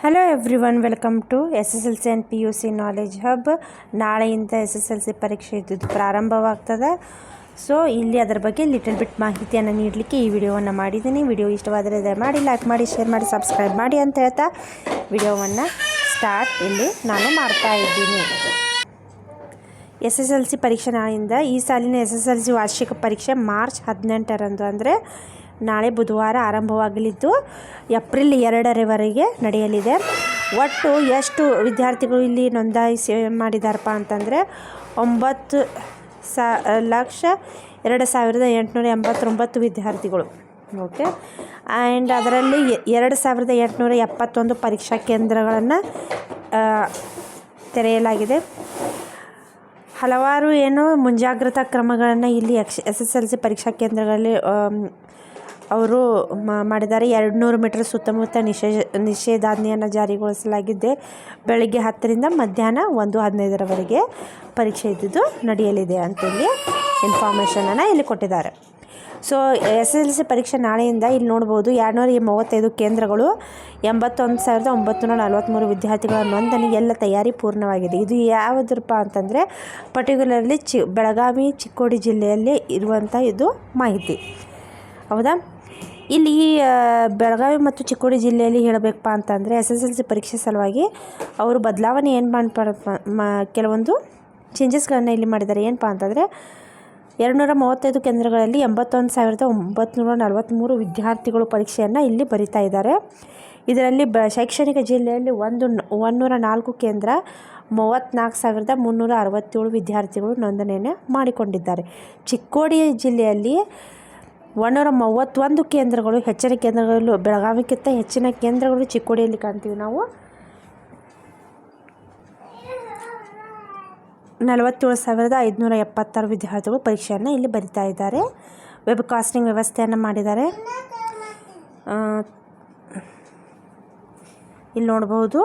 Hello everyone, welcome to SSLC and PUC knowledge hub. ನಾಳೆಯಿಂದ SSLC ಪರೀಕ್ಷೆ ಇದ್ದು ಪ್ರಾರಂಭವಾಗ್ತದೆ. So ಇಲ್ಲಿ ಅದರ ಬಗ್ಗೆ ಲಿಟಲ್ ಬಿಟ್ ಮಾಹಿತಿಯನ್ನು ನೀಡಲಿಕ್ಕೆ ಈ ವಿಡಿಯೋವನ್ನು ಮಾಡಿದ್ದೀನಿ. ವಿಡಿಯೋ ಇಷ್ಟವಾದರೆ ದಯಮಾಡಿ ಲೈಕ್ ಮಾಡಿ, ಶೇರ್ ಮಾಡಿ, ಸಬ್ಸ್ಕ್ರೈಬ್ ಮಾಡಿ ಅಂತ ಹೇಳ್ತಾ ವಿಡಿಯೋವನ್ನು ಸ್ಟಾರ್ಟ್ ಇಲ್ಲಿ ನಾನು ಮಾಡ್ತಾ ಇದ್ದೀನಿ. SSLC ಪರೀಕ್ಷೆ ನಾಳೆಯಿಂದ. ಈ ಸಾಲಿನ SSLC ವಾರ್ಷಿಕ ಪರೀಕ್ಷೆ ಮಾರ್ಚ್ 18ರಂದು ಅಂದರೆ ನಾಳೆ ಬುಧವಾರ ಆರಂಭವಾಗಲಿದ್ದು ಏಪ್ರಿಲ್ 2ರವರೆಗೆ ನಡೆಯಲಿದೆ. ಒಟ್ಟು ಎಷ್ಟು ವಿದ್ಯಾರ್ಥಿಗಳು ಇಲ್ಲಿ ನೋಂದಾಯಿಸಿ ಮಾಡಿದಾರಪ್ಪ ಅಂತಂದರೆ 9,02,889 ವಿದ್ಯಾರ್ಥಿಗಳು. ಓಕೆ, ಆ್ಯಂಡ್ ಅದರಲ್ಲಿ 2,871 ಪರೀಕ್ಷಾ ಕೇಂದ್ರಗಳನ್ನು ತೆರೆಯಲಾಗಿದೆ. ಹಲವಾರು ಮುಂಜಾಗ್ರತಾ ಕ್ರಮಗಳನ್ನು ಇಲ್ಲಿ SSLC ಪರೀಕ್ಷಾ ಕೇಂದ್ರಗಳಲ್ಲಿ ಅವರು ಮಾಡಿದ್ದಾರೆ. 200 ಮೀಟರ್ ಸುತ್ತಮುತ್ತ ನಿಷೇಧಾಜ್ಞೆಯನ್ನು ಜಾರಿಗೊಳಿಸಲಾಗಿದೆ. ಬೆಳಗ್ಗೆ 10ರಿಂದ ಮಧ್ಯಾಹ್ನ 1:15ರವರೆಗೆ ಪರೀಕ್ಷೆ ಇದ್ದಿದ್ದು ನಡೆಯಲಿದೆ ಅಂತೇಳಿ ಇನ್ಫಾರ್ಮೇಷನನ್ನು ಇಲ್ಲಿ ಕೊಟ್ಟಿದ್ದಾರೆ. ಸೊ SSLC ಪರೀಕ್ಷೆ ನಾಳೆಯಿಂದ ಇಲ್ಲಿ ನೋಡ್ಬೋದು 235 ಕೇಂದ್ರಗಳು, 81,943 ವಿದ್ಯಾರ್ಥಿಗಳ ನೋಂದಣಿ ಎಲ್ಲ ತಯಾರಿ ಪೂರ್ಣವಾಗಿದೆ. ಇದು ಯಾವುದರಪ್ಪ ಅಂತಂದರೆ ಪರ್ಟಿಕ್ಯುಲರ್ಲಿ ಬೆಳಗಾವಿ, ಚಿಕ್ಕೋಡಿ ಜಿಲ್ಲೆಯಲ್ಲಿ ಇರುವಂಥ ಇದು ಮಾಹಿತಿ. ಹೌದಾ, ಇಲ್ಲಿ ಬೆಳಗಾವಿ ಮತ್ತು ಚಿಕ್ಕೋಡಿ ಜಿಲ್ಲೆಯಲ್ಲಿ ಹೇಳಬೇಕಪ್ಪ ಅಂತಂದರೆ SSLC ಪರೀಕ್ಷೆ ಸಲುವಾಗಿ ಅವರು ಬದಲಾವಣೆ ಕೆಲವೊಂದು ಚೇಂಜಸ್ಗಳನ್ನು ಇಲ್ಲಿ ಮಾಡಿದ್ದಾರೆ. ಏನಪ್ಪ ಅಂತಂದರೆ 235 ಕೇಂದ್ರಗಳಲ್ಲಿ 81,943 ವಿದ್ಯಾರ್ಥಿಗಳು ಪರೀಕ್ಷೆಯನ್ನು ಇಲ್ಲಿ ಬರಿತಾ ಇದ್ದಾರೆ. ಇದರಲ್ಲಿ ಶೈಕ್ಷಣಿಕ ಜಿಲ್ಲೆಯಲ್ಲಿ 104 ಕೇಂದ್ರ, 34,367 ವಿದ್ಯಾರ್ಥಿಗಳು ನೋಂದಣಿಯನ್ನು ಮಾಡಿಕೊಂಡಿದ್ದಾರೆ. ಚಿಕ್ಕೋಡಿ ಜಿಲ್ಲೆಯಲ್ಲಿ 131 ಕೇಂದ್ರಗಳು, ಹೆಚ್ಚಿನ ಕೇಂದ್ರಗಳು ಬೆಳಗಾವಿಗಿಂತ ಹೆಚ್ಚಿನ ಕೇಂದ್ರಗಳು ಚಿಕ್ಕೋಡಿಯಲ್ಲಿ ಕಾಣ್ತೀವಿ ನಾವು. 47,576 ವಿದ್ಯಾರ್ಥಿಗಳು ಪರೀಕ್ಷೆಯನ್ನು ಇಲ್ಲಿ ಬರಿತಾ ಇದ್ದಾರೆ. ವೆಬ್ ಕಾಸ್ಟಿಂಗ್ ವ್ಯವಸ್ಥೆಯನ್ನು ಮಾಡಿದ್ದಾರೆ. ಇಲ್ಲಿ ನೋಡಬಹುದು,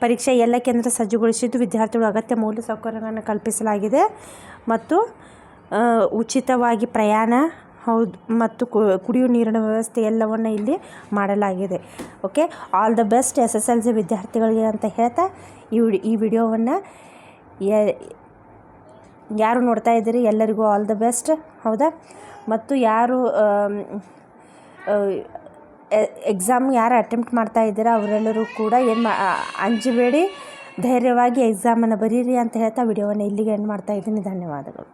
ಪರೀಕ್ಷೆ ಎಲ್ಲ ಕೇಂದ್ರ ಸಜ್ಜುಗೊಳಿಸಿದ್ದು ವಿದ್ಯಾರ್ಥಿಗಳು ಅಗತ್ಯ ಮೂಲ ಸೌಕರ್ಯಗಳನ್ನು ಕಲ್ಪಿಸಲಾಗಿದೆ ಮತ್ತು ಉಚಿತವಾಗಿ ಪ್ರಯಾಣ ಮತ್ತು ಕುಡಿಯುವ ನೀರಿನ ವ್ಯವಸ್ಥೆ ಎಲ್ಲವನ್ನು ಇಲ್ಲಿ ಮಾಡಲಾಗಿದೆ. Okay, all the best SSLC ವಿದ್ಯಾರ್ಥಿಗಳಿಗೆ ಅಂತ ಹೇಳ್ತಾ ಈ ವಿಡಿಯೋವನ್ನು ಯಾರು ನೋಡ್ತಾ ಇದ್ದೀರಿ ಎಲ್ಲರಿಗೂ ಆಲ್ ದ ಬೆಸ್ಟ್. ಹೌದಾ, ಮತ್ತು ಯಾರು ಎಕ್ಸಾಮ್ ಅಟೆಂಪ್ಟ್ ಮಾಡ್ತಾ ಇದ್ದೀರಾ ಅವರೆಲ್ಲರೂ ಕೂಡ ಅಂಜಬೇಡಿ, ಧೈರ್ಯವಾಗಿ ಎಕ್ಸಾಮನ್ನು ಬರೀರಿ ಅಂತ ಹೇಳ್ತಾ ವಿಡಿಯೋವನ್ನು ಇಲ್ಲಿಗೆ ಎಂಡ್ ಮಾಡ್ತಾ ಇದ್ದೀನಿ. ಧನ್ಯವಾದಗಳು.